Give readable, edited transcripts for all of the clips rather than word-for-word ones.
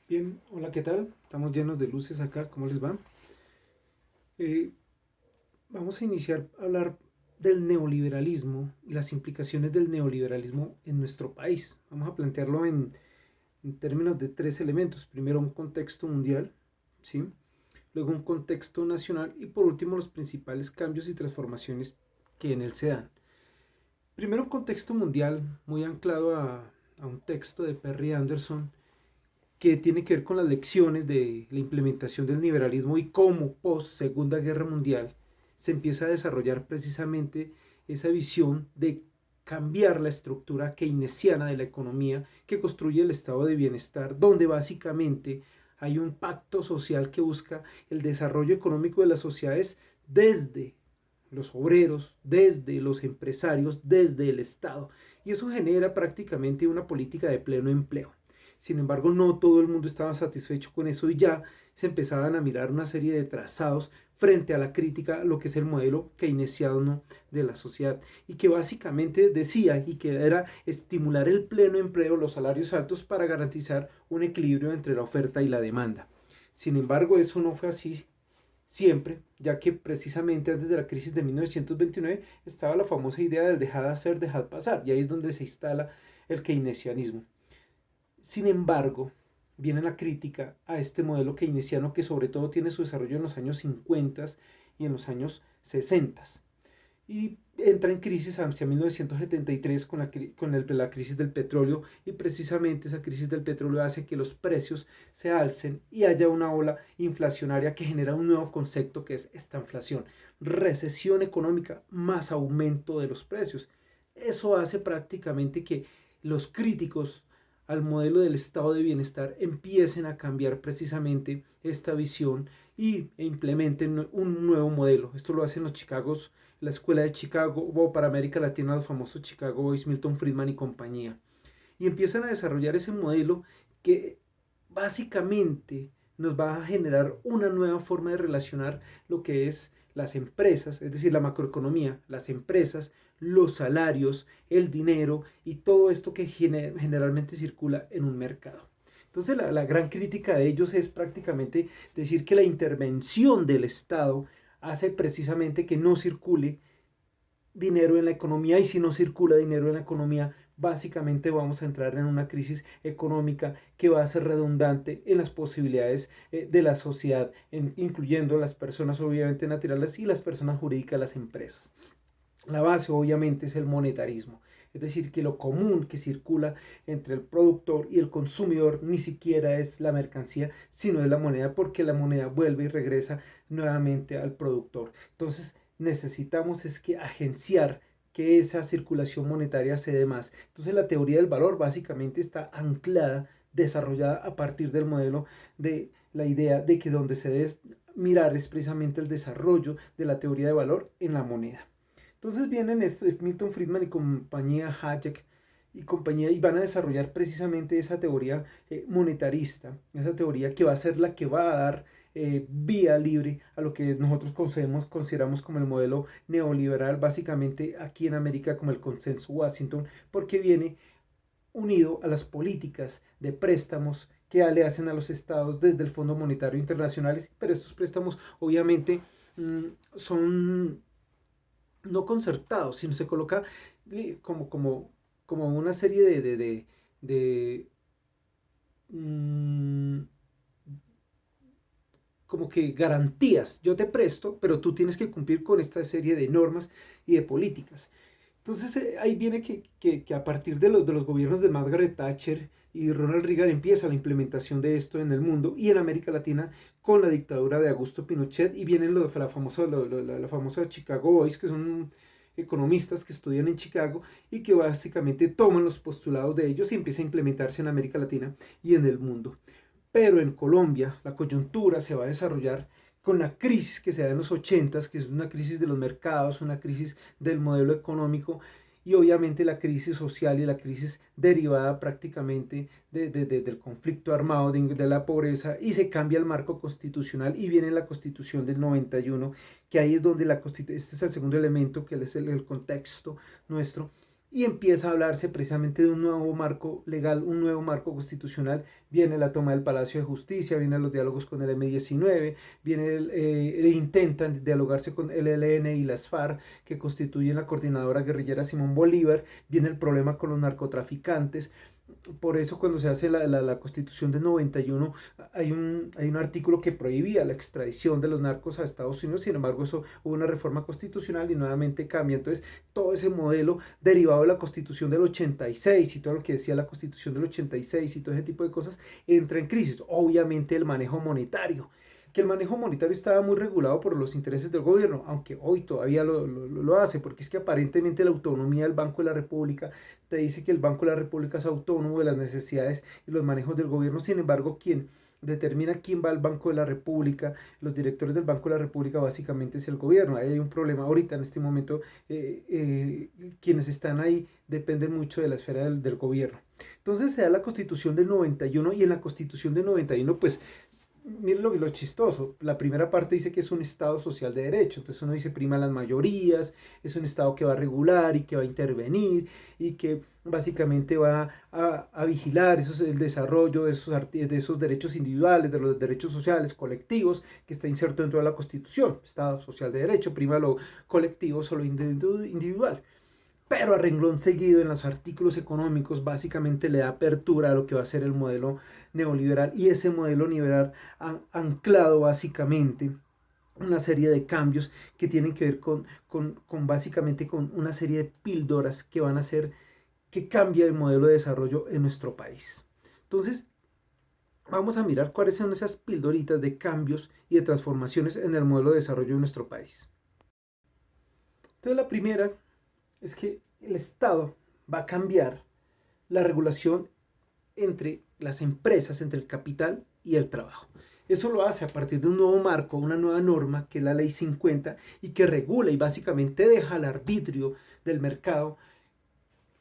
Bien, hola, ¿qué tal? Estamos llenos de luces acá, ¿cómo les va? Eh, Vamos a iniciar a hablar del neoliberalismo y las implicaciones del neoliberalismo en nuestro país. Vamos a plantearlo en términos de tres elementos. Primero, un contexto mundial, ¿sí? Luego, un contexto nacional y por último, los principales cambios y transformaciones que en él se dan. Primero, un contexto mundial muy anclado a un texto de Perry Anderson que tiene que ver con las lecciones de la implementación del liberalismo y cómo post Segunda Guerra Mundial se empieza a desarrollar precisamente esa visión de cambiar la estructura keynesiana de la economía que construye el estado de bienestar, donde básicamente hay un pacto social que busca el desarrollo económico de las sociedades desde los obreros, desde los empresarios, desde el Estado. Y eso genera prácticamente una política de pleno empleo. Sin embargo, no todo el mundo estaba satisfecho con eso y ya se empezaban a mirar una serie de trazados frente a la crítica a lo que es el modelo keynesiano de la sociedad y que básicamente decía y que era estimular el pleno empleo, los salarios altos para garantizar un equilibrio entre la oferta y la demanda. Sin embargo, eso no fue así siempre, ya que precisamente antes de la crisis de 1929 estaba la famosa idea del dejar hacer, dejar pasar, y ahí es donde se instala el keynesianismo. Sin embargo, viene la crítica a este modelo keynesiano que sobre todo tiene su desarrollo en los años 50 y en los años 60 y entra en crisis hacia 1973 con la crisis del petróleo y precisamente esa crisis del petróleo hace que los precios se alcen y haya una ola inflacionaria que genera un nuevo concepto que es esta inflación, recesión económica más aumento de los precios. Eso hace prácticamente que los críticos al modelo del estado de bienestar empiecen a cambiar precisamente esta visión e implementen un nuevo modelo. Esto lo hacen los Chicagos, la Escuela de Chicago o para América Latina los famosos Chicago Boys, Milton Friedman y compañía. Y empiezan a desarrollar ese modelo que básicamente nos va a generar una nueva forma de relacionar lo que es las empresas, es decir, la macroeconomía, las empresas, los salarios, el dinero y todo esto que generalmente circula en un mercado. Entonces la gran crítica de ellos es prácticamente decir que la intervención del Estado hace precisamente que no circule dinero en la economía y si no circula dinero en la economía, básicamente vamos a entrar en una crisis económica que va a ser redundante en las posibilidades de la sociedad, incluyendo las personas obviamente naturales y las personas jurídicas, las empresas. La base obviamente es el monetarismo, es decir, que lo común que circula entre el productor y el consumidor ni siquiera es la mercancía, sino es la moneda, porque la moneda vuelve y regresa nuevamente al productor. Entonces necesitamos es que agenciar que esa circulación monetaria se dé más. Entonces la teoría del valor básicamente está anclada, desarrollada a partir del modelo de la idea de que donde se debe mirar es precisamente el desarrollo de la teoría de valor en la moneda. Entonces vienen Milton Friedman y compañía, Hayek y compañía, y van a desarrollar precisamente esa teoría monetarista, esa teoría que va a ser la que va a dar vía libre a lo que nosotros consideramos como el modelo neoliberal, básicamente aquí en América como el consenso Washington, porque viene unido a las políticas de préstamos que le hacen a los estados desde el Fondo Monetario Internacional, pero estos préstamos obviamente son no concertado, sino se coloca como una serie de mmm, como que garantías. Yo te presto, pero tú tienes que cumplir con esta serie de normas y de políticas. Entonces ahí viene que a partir de los gobiernos de Margaret Thatcher y Ronald Reagan empieza la implementación de esto en el mundo y en América Latina con la dictadura de Augusto Pinochet y vienen la famosa Chicago Boys, que son economistas que estudian en Chicago y que básicamente toman los postulados de ellos y empieza a implementarse en América Latina y en el mundo. Pero en Colombia la coyuntura se va a desarrollar con la crisis que se da en los 80, que es una crisis de los mercados, una crisis del modelo económico y obviamente la crisis social y la crisis derivada prácticamente del conflicto armado, de la pobreza, y se cambia el marco constitucional y viene la constitución del 91, que ahí es donde este es el segundo elemento, que es el contexto nuestro, y empieza a hablarse precisamente de un nuevo marco legal, un nuevo marco constitucional. Viene la toma del Palacio de Justicia, vienen los diálogos con el M-19, intentan dialogarse con el ELN y las FARC, que constituyen la coordinadora guerrillera Simón Bolívar, viene el problema con los narcotraficantes. Por eso cuando se hace la constitución de 91 hay un artículo que prohibía la extradición de los narcos a Estados Unidos. Sin embargo, eso hubo una reforma constitucional y nuevamente cambia. Entonces todo ese modelo derivado de la constitución del 86 y todo lo que decía la constitución del 86 y todo ese tipo de cosas entra en crisis. Obviamente el manejo monetario, que el manejo monetario estaba muy regulado por los intereses del gobierno, aunque hoy todavía lo hace, porque es que aparentemente la autonomía del Banco de la República te dice que el Banco de la República es autónomo de las necesidades y los manejos del gobierno. Sin embargo, quien determina quién va al Banco de la República, los directores del Banco de la República básicamente es el gobierno. Ahí hay un problema ahorita en este momento, quienes están ahí dependen mucho de la esfera del gobierno. Entonces se da la constitución del 91 y en la constitución del 91 pues miren lo chistoso, la primera parte dice que es un Estado social de derecho, entonces uno dice prima las mayorías, es un Estado que va a regular y que va a intervenir y que básicamente va a vigilar el desarrollo de esos derechos individuales, de los derechos sociales, colectivos, que está inserto dentro de la Constitución, Estado social de derecho, prima lo colectivo sobre lo individual. Pero a renglón seguido en los artículos económicos básicamente le da apertura a lo que va a ser el modelo neoliberal, y ese modelo neoliberal anclado básicamente una serie de cambios que tienen que ver básicamente con una serie de píldoras que van a hacer que cambie el modelo de desarrollo en nuestro país. Entonces, vamos a mirar cuáles son esas píldoritas de cambios y de transformaciones en el modelo de desarrollo de nuestro país. Entonces, la primera es que el Estado va a cambiar la regulación entre las empresas, entre el capital y el trabajo. Eso lo hace a partir de un nuevo marco, una nueva norma, que es la Ley 50, y que regula y básicamente deja al arbitrio del mercado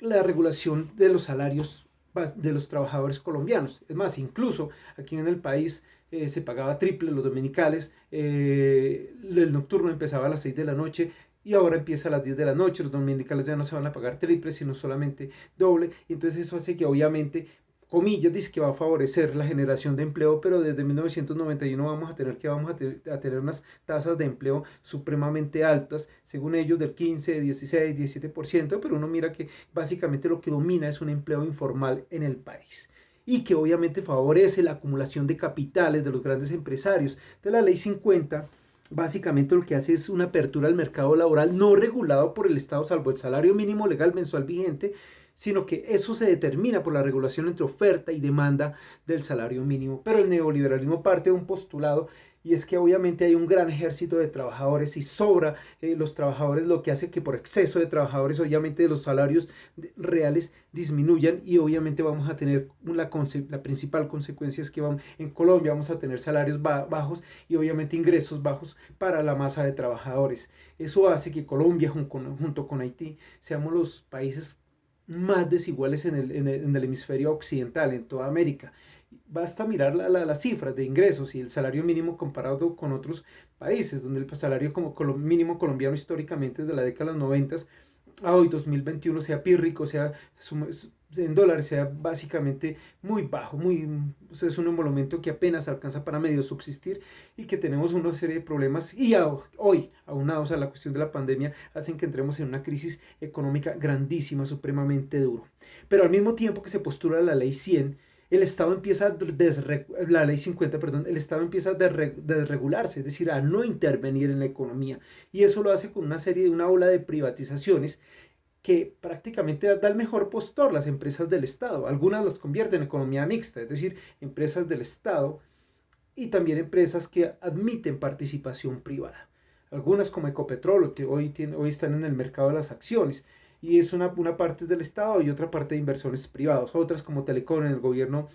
la regulación de los salarios de los trabajadores colombianos. Es más, incluso aquí en el país se pagaba triple los dominicales, el nocturno empezaba a las 6 de la noche, y ahora empieza a las 10 de la noche, los dominicales ya no se van a pagar triple, sino solamente doble, y entonces eso hace que obviamente, comillas, dice que va a favorecer la generación de empleo, pero desde 1991 vamos a tener unas tasas de empleo supremamente altas, según ellos del 15, 16, 17%, pero uno mira que básicamente lo que domina es un empleo informal en el país y que obviamente favorece la acumulación de capitales de los grandes empresarios. De la Ley 50 básicamente lo que hace es una apertura al mercado laboral no regulado por el Estado, salvo el salario mínimo legal mensual vigente, sino que eso se determina por la regulación entre oferta y demanda del salario mínimo. Pero el neoliberalismo parte de un postulado, y es que obviamente hay un gran ejército de trabajadores y sobra los trabajadores, lo que hace que por exceso de trabajadores obviamente los salarios reales disminuyan, y obviamente vamos a tener la principal consecuencia es que en Colombia vamos a tener salarios bajos y obviamente ingresos bajos para la masa de trabajadores. Eso hace que Colombia junto con Haití seamos los países más desiguales en el hemisferio occidental, en toda América. Basta mirar las cifras de ingresos y el salario mínimo comparado con otros países, donde el salario mínimo colombiano históricamente desde la década de los 90 a hoy 2021 sea pírrico, sea en dólares, sea básicamente muy bajo, es un emolumento que apenas alcanza para medio subsistir, y que tenemos una serie de problemas, y hoy, aunados a la cuestión de la pandemia, hacen que entremos en una crisis económica grandísima, supremamente duro. Pero al mismo tiempo que se postula la Ley 100, el Estado empieza la Ley 50, perdón, el Estado empieza a desregularse, es decir, a no intervenir en la economía, y eso lo hace con una ola de privatizaciones que prácticamente da el mejor postor las empresas del Estado. Algunas las convierten en economía mixta, es decir, empresas del Estado y también empresas que admiten participación privada. Algunas como Ecopetrol, que hoy están en el mercado de las acciones, y es una parte del Estado y otra parte de inversores privados. Otras como Telecom en el gobierno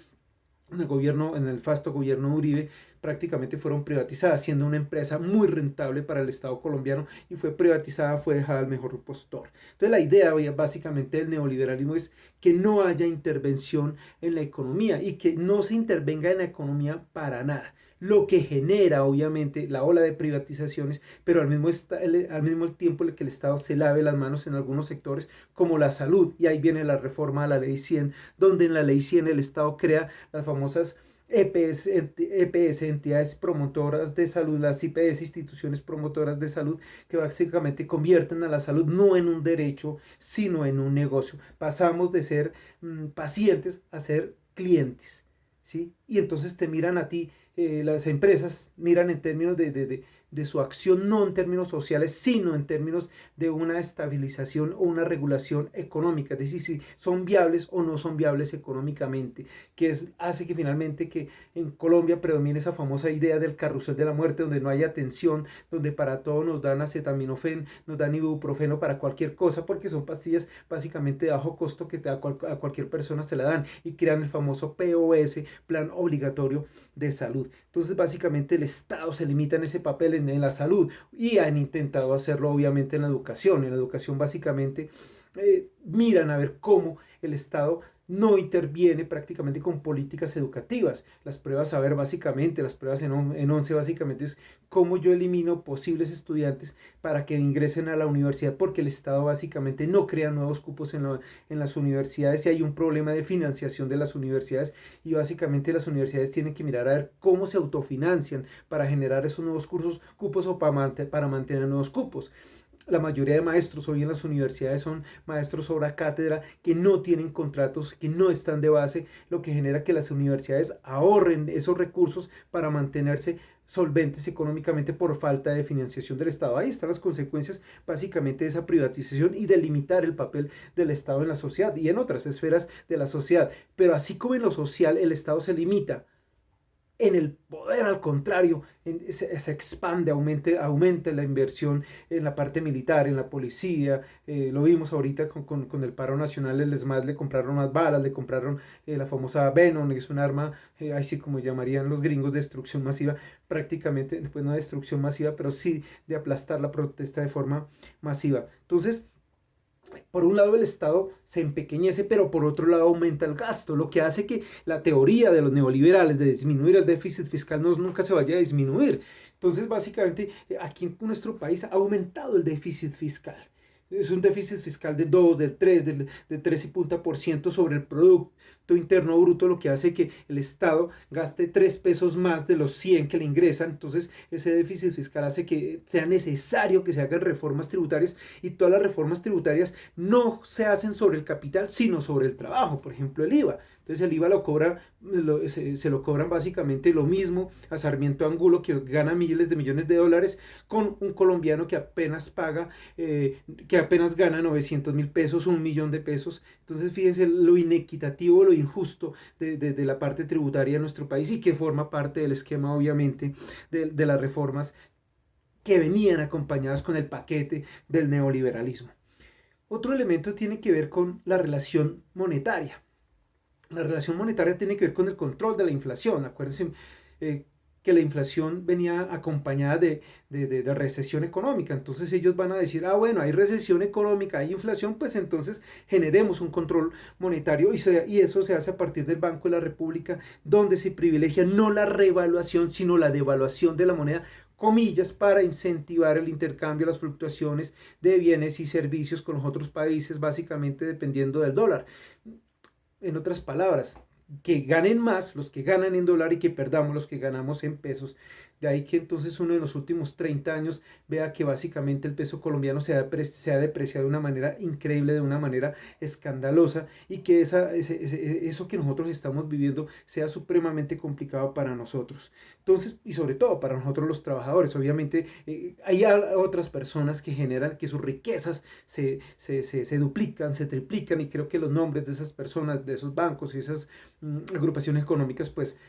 en el fasto gobierno de Uribe, prácticamente fueron privatizadas, siendo una empresa muy rentable para el Estado colombiano y fue privatizada, fue dejada al mejor postor. Entonces la idea básicamente del neoliberalismo es que no haya intervención en la economía y que no se intervenga en la economía para nada, lo que genera obviamente la ola de privatizaciones, pero al mismo tiempo que el Estado se lave las manos en algunos sectores como la salud, y ahí viene la reforma a la ley 100, donde en la ley 100 el Estado crea las famosas EPS, entidades promotoras de salud, las IPS, instituciones promotoras de salud, que básicamente convierten a la salud no en un derecho, sino en un negocio. Pasamos de ser pacientes a ser clientes, ¿sí? Y entonces te miran a ti, las empresas miran en términos de su acción, no en términos sociales, sino en términos de una estabilización o una regulación económica, es decir, si son viables o no son viables económicamente, hace que finalmente que en Colombia predomine esa famosa idea del carrusel de la muerte, donde no hay atención, donde para todo nos dan acetaminofén, nos dan ibuprofeno para cualquier cosa, porque son pastillas básicamente de bajo costo que a cualquier persona se la dan, y crean el famoso POS, Plan Obligatorio de Salud. Entonces básicamente el Estado se limita en ese papel en la salud, y han intentado hacerlo obviamente en la educación. En la educación básicamente miran a ver cómo el Estado no interviene prácticamente con políticas educativas. Las pruebas a ver básicamente, las pruebas en 11 básicamente es cómo yo elimino posibles estudiantes para que ingresen a la universidad, porque el Estado básicamente no crea nuevos cupos en las universidades, y hay un problema de financiación de las universidades, y básicamente las universidades tienen que mirar a ver cómo se autofinancian para generar esos nuevos cupos o para mantener nuevos cupos. La mayoría de maestros hoy en las universidades son maestros obra cátedra que no tienen contratos, que no están de base, lo que genera que las universidades ahorren esos recursos para mantenerse solventes económicamente por falta de financiación del Estado. Ahí están las consecuencias básicamente de esa privatización y de limitar el papel del Estado en la sociedad y en otras esferas de la sociedad. Pero así como en lo social el Estado se limita, en el poder, al contrario, se expande, aumenta la inversión en la parte militar, en la policía. Lo vimos ahorita con el paro nacional, el ESMAD le compraron más balas, le compraron la famosa Venom, que es un arma, así como llamarían los gringos, de destrucción masiva, prácticamente, pues no de destrucción masiva, pero sí de aplastar la protesta de forma masiva. Entonces, por un lado el Estado se empequeñece, pero por otro lado aumenta el gasto, lo que hace que la teoría de los neoliberales de disminuir el déficit fiscal nunca se vaya a disminuir. Entonces, básicamente, aquí en nuestro país ha aumentado el déficit fiscal. Es un déficit fiscal de 2, del 3, de 3 y punta por ciento sobre el Producto Interno Bruto, lo que hace que el Estado gaste 3 pesos más de los 100 que le ingresan. Entonces ese déficit fiscal hace que sea necesario que se hagan reformas tributarias, y todas las reformas tributarias no se hacen sobre el capital, sino sobre el trabajo. Por ejemplo, el IVA. Entonces el IVA se lo cobran básicamente lo mismo a Sarmiento Angulo, que gana miles de millones de dólares, con un colombiano que apenas paga, que apenas gana 900.000 pesos, 1.000.000 de pesos. Entonces fíjense lo inequitativo, lo injusto de la parte tributaria de nuestro país, y que forma parte del esquema obviamente de las reformas que venían acompañadas con el paquete del neoliberalismo. Otro elemento tiene que ver con la relación monetaria. La relación monetaria tiene que ver con el control de la inflación. Acuérdense que la inflación venía acompañada de recesión económica. Entonces ellos van a decir, bueno, hay recesión económica, hay inflación, pues entonces generemos un control monetario, y eso se hace a partir del Banco de la República, donde se privilegia no la revaluación, sino la devaluación de la moneda, comillas, para incentivar el intercambio, las fluctuaciones de bienes y servicios con los otros países, básicamente dependiendo del dólar. En otras palabras, que ganen más los que ganan en dólar y que perdamos los que ganamos en pesos. De ahí que entonces uno en los últimos 30 años vea que básicamente el peso colombiano se ha depreciado de una manera increíble, de una manera escandalosa, y que eso que nosotros estamos viviendo sea supremamente complicado para nosotros. Entonces, y sobre todo para nosotros los trabajadores. Obviamente hay otras personas que generan que sus riquezas se duplican, se triplican, y creo que los nombres de esas personas, de esos bancos y esas agrupaciones económicas, pues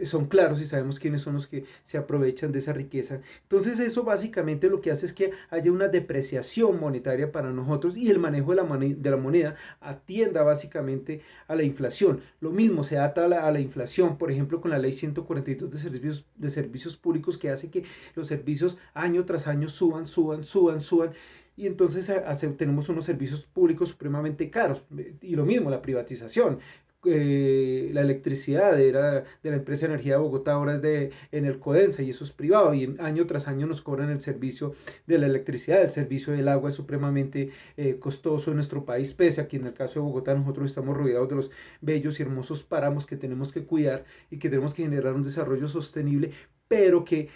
son claros, y sabemos quiénes son los que se aprovechan de esa riqueza. Entonces eso básicamente lo que hace es que haya una depreciación monetaria para nosotros y el manejo de la moneda atienda básicamente a la inflación. Lo mismo se ata a la inflación, por ejemplo, con la ley 142 de servicios públicos, que hace que los servicios año tras año suban. Y entonces tenemos unos servicios públicos supremamente caros. Y lo mismo, la privatización. La electricidad era de la empresa de energía de Bogotá, ahora es de Enelcodensa y eso es privado y año tras año nos cobran el servicio de la electricidad. El servicio del agua es supremamente costoso en nuestro país, pese a que en el caso de Bogotá nosotros estamos rodeados de los bellos y hermosos páramos que tenemos que cuidar y que tenemos que generar un desarrollo sostenible, pero que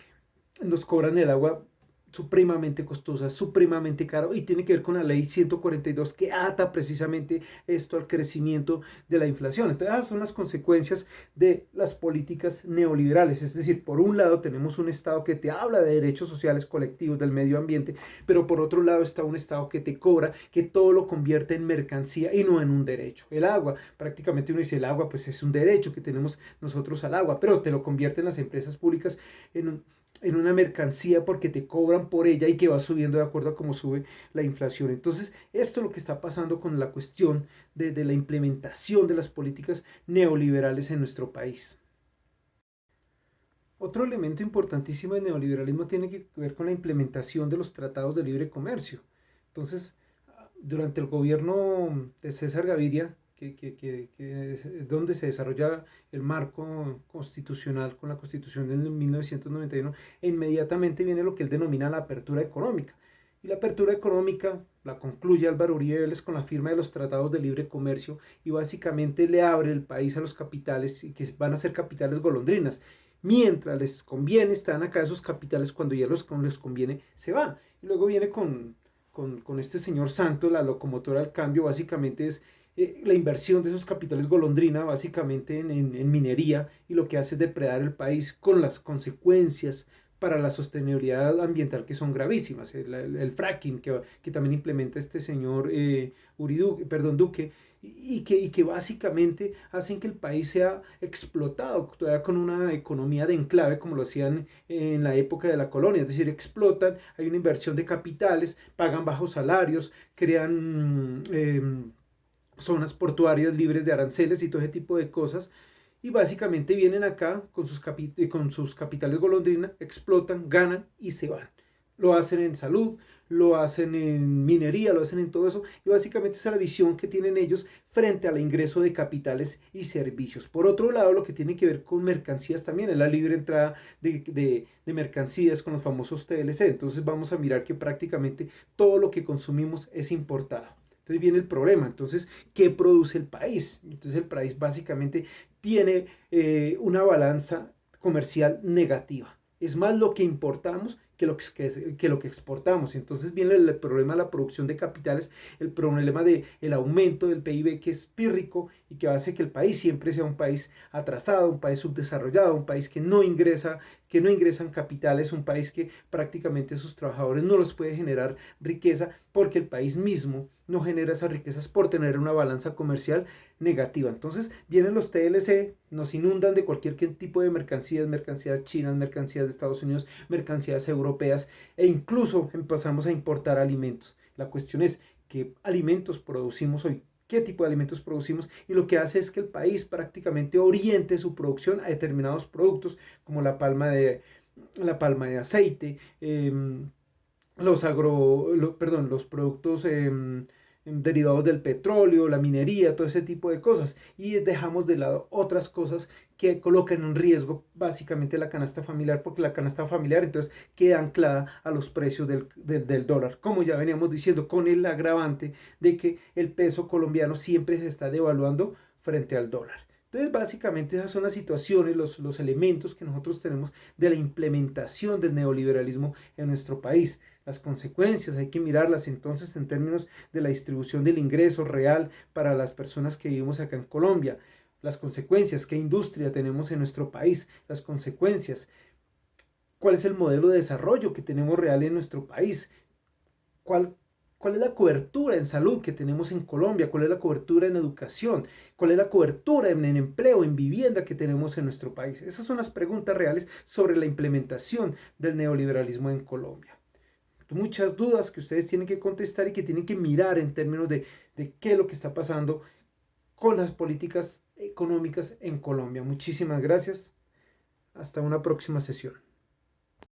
nos cobran el agua supremamente costosa, supremamente caro, y tiene que ver con la ley 142 que ata precisamente esto al crecimiento de la inflación. Entonces, esas son las consecuencias de las políticas neoliberales. Es decir, por un lado tenemos un Estado que te habla de derechos sociales colectivos, del medio ambiente, pero por otro lado está un Estado que te cobra, que todo lo convierte en mercancía y no en un derecho. El agua, prácticamente uno dice, el agua pues es un derecho que tenemos nosotros al agua, pero te lo convierten las empresas públicas en una mercancía porque te cobran por ella y que va subiendo de acuerdo a cómo sube la inflación. Entonces, esto es lo que está pasando con la cuestión de la implementación de las políticas neoliberales en nuestro país. Otro elemento importantísimo del neoliberalismo tiene que ver con la implementación de los tratados de libre comercio. Entonces, durante el gobierno de César Gaviria, que es donde se desarrolla el marco constitucional con la Constitución de 1991, e inmediatamente viene lo que él denomina la apertura económica. Y la apertura económica la concluye Álvaro Uribe Vélez con la firma de los tratados de libre comercio y básicamente le abre el país a los capitales y que van a ser capitales golondrinas. Mientras les conviene, están acá esos capitales, cuando ya les conviene, se va. Y luego viene con este señor Santos, la locomotora del cambio, básicamente es la inversión de esos capitales golondrina, básicamente en minería, y lo que hace es depredar el país con las consecuencias para la sostenibilidad ambiental que son gravísimas. El fracking que también implementa este señor Duque, y que básicamente hacen que el país sea explotado todavía con una economía de enclave como lo hacían en la época de la colonia, es decir, explotan, hay una inversión de capitales, pagan bajos salarios, crean zonas portuarias libres de aranceles y todo ese tipo de cosas, y básicamente vienen acá con sus capitales golondrina, explotan, ganan y se van. Lo hacen en salud, lo hacen en minería, lo hacen en todo eso, y básicamente esa es la visión que tienen ellos frente al ingreso de capitales y servicios. Por otro lado, lo que tiene que ver con mercancías también es la libre entrada de mercancías con los famosos TLC. Entonces vamos a mirar que prácticamente todo lo que consumimos es importado. Entonces viene el problema. Entonces, ¿qué produce el país? Entonces el país básicamente tiene una balanza comercial negativa. Es más lo que importamos que lo que exportamos. Entonces viene el problema de la producción de capitales, el problema del aumento del PIB, que es pírrico y que hace que el país siempre sea un país atrasado, un país subdesarrollado, un país que no ingresan capitales, un país que prácticamente sus trabajadores no los puede generar riqueza porque el país mismo no genera esas riquezas por tener una balanza comercial negativa. Entonces vienen los TLC, nos inundan de cualquier tipo de mercancías chinas, mercancías de Estados Unidos, mercancías europeas, e incluso empezamos a importar alimentos. La cuestión es qué alimentos producimos hoy, qué tipo de alimentos producimos, y lo que hace es que el país prácticamente oriente su producción a determinados productos como la palma de aceite, los productos derivados del petróleo, la minería, todo ese tipo de cosas, y dejamos de lado otras cosas que colocan en riesgo básicamente la canasta familiar, porque la canasta familiar entonces queda anclada a los precios del dólar, como ya veníamos diciendo, con el agravante de que el peso colombiano siempre se está devaluando frente al dólar. Entonces, básicamente esas son las situaciones, los elementos que nosotros tenemos de la implementación del neoliberalismo en nuestro país. Las consecuencias hay que mirarlas entonces en términos de la distribución del ingreso real para las personas que vivimos acá en Colombia. Las consecuencias, qué industria tenemos en nuestro país, las consecuencias, cuál es el modelo de desarrollo que tenemos real en nuestro país, cuál ¿Cuál es la cobertura en salud que tenemos en Colombia? ¿Cuál es la cobertura en educación? ¿Cuál es la cobertura en empleo, en vivienda que tenemos en nuestro país? Esas son las preguntas reales sobre la implementación del neoliberalismo en Colombia. Muchas dudas que ustedes tienen que contestar y que tienen que mirar en términos de qué es lo que está pasando con las políticas económicas en Colombia. Muchísimas gracias. Hasta una próxima sesión.